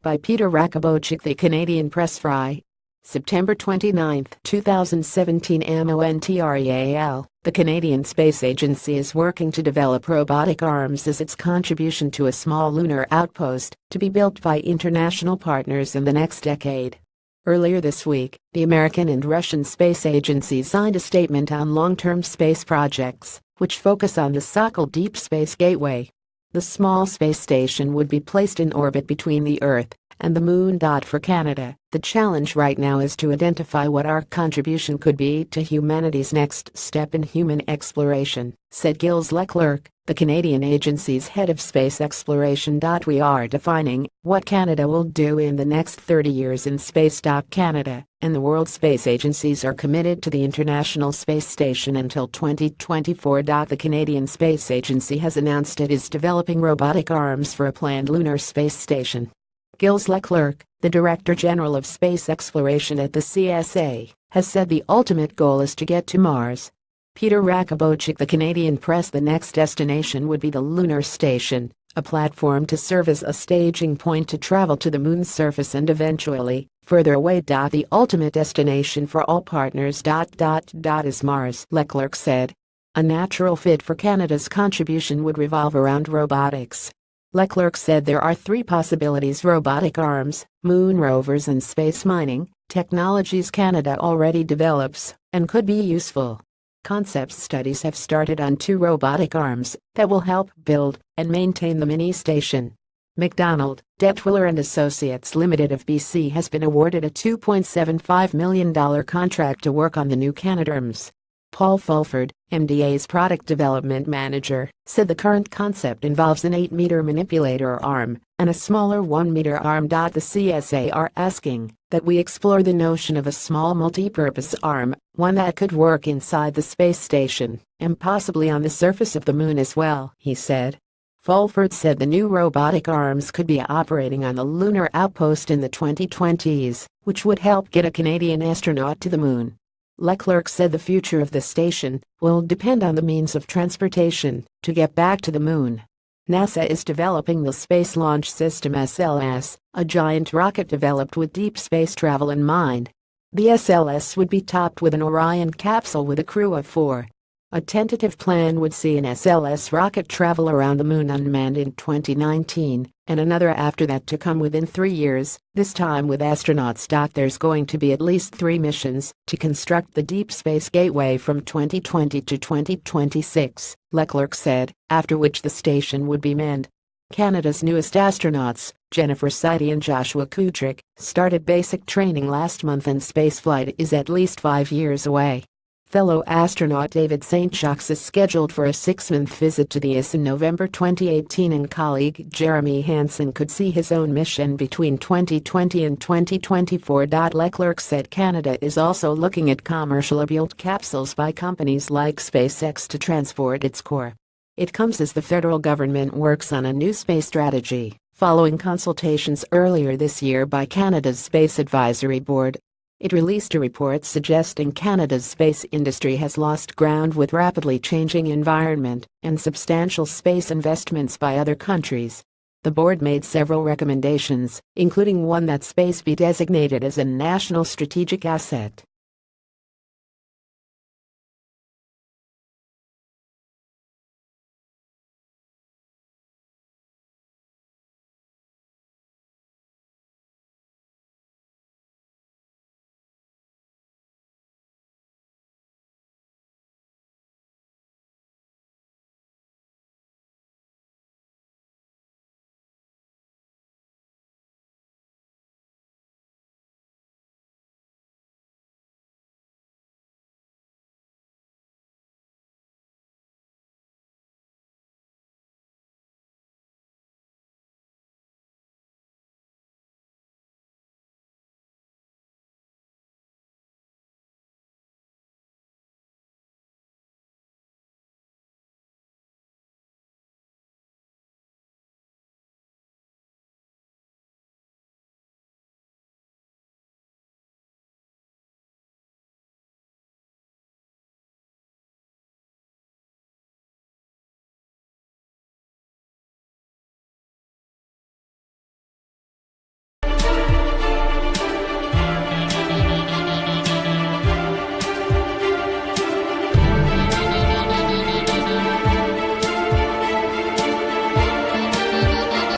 by Peter RakobowchukThe Canadian PressFri. September 29, 2017 MONTREAL. The Canadian Space Agency is working to develop robotic arms as its contribution to a small lunar outpost to be built by international partners in the next decade. Earlier this week, the American and Russian space agencies signed a statement on long-term space projects, which focus on the Sokol Deep Space Gateway. The small space station would be placed in orbit between the Earth and the Moon. For Canada, the challenge right now is to identify what our contribution could be to humanity's next step in human exploration, said Gilles Leclerc, the Canadian agency's head of space exploration. We are defining what Canada will do in the next 30 years in space. Canada and the World Space Agencies are committed to the International Space Station until 2024. The Canadian Space Agency has announced it is developing robotic arms for a planned lunar space station. Gilles Leclerc, the Director General of Space Exploration at the CSA, has said the ultimate goal is to get to Mars. Peter RakobowchukThe Canadian Press. The next destination would be the lunar station, a platform to serve as a staging point to travel to the Moon's surface and eventually, further away. The ultimate destination for all partners. Is Mars, Leclerc said. A natural fit for Canada's contribution would revolve around robotics. Leclerc said there are three possibilities: robotic arms, moon rovers, and space mining, technologies Canada already develops and could be useful. Concept studies have started on two robotic arms that will help build and maintain the mini station. McDonald, Detwiller and Associates Limited of BC has been awarded a $2.75 million contract to work on the new Canadarms. Paul Fulford, MDA's product development manager, said the current concept involves an 8-meter manipulator arm and a smaller 1-meter arm. The CSA are asking that we explore the notion of a small multi-purpose arm, one that could work inside the space station and possibly on the surface of the Moon as well, he said. Fulford said the new robotic arms could be operating on the lunar outpost in the 2020s, which would help get a Canadian astronaut to the Moon. Leclerc said the future of the station will depend on the means of transportation to get back to the Moon. NASA is developing the Space Launch System (SLS), a giant rocket developed with deep space travel in mind. The SLS would be topped with an Orion capsule with a crew of 4. A tentative plan would see an SLS rocket travel around the Moon unmanned in 2019, and another after that to come within 3 years, this time with astronauts. There's going to be at least 3 missions to construct the Deep Space Gateway from 2020 to 2026, Leclerc said, after which the station would be manned. Canada's newest astronauts, Jennifer Sidey and Joshua Kudryk, started basic training last month, and spaceflight is at least 5 years away. Fellow astronaut David St. Jacques is scheduled for a 6-month visit to the ISS in November 2018, and colleague Jeremy Hansen could see his own mission between 2020 and 2024. Leclerc said Canada is also looking at commercially built capsules by companies like SpaceX to transport its core. It comes as the federal government works on a new space strategy, following consultations earlier this year by Canada's Space Advisory Board. It released a report suggesting Canada's space industry has lost ground with rapidly changing environment and substantial space investments by other countries. The board made several recommendations, including one that space be designated as a national strategic asset.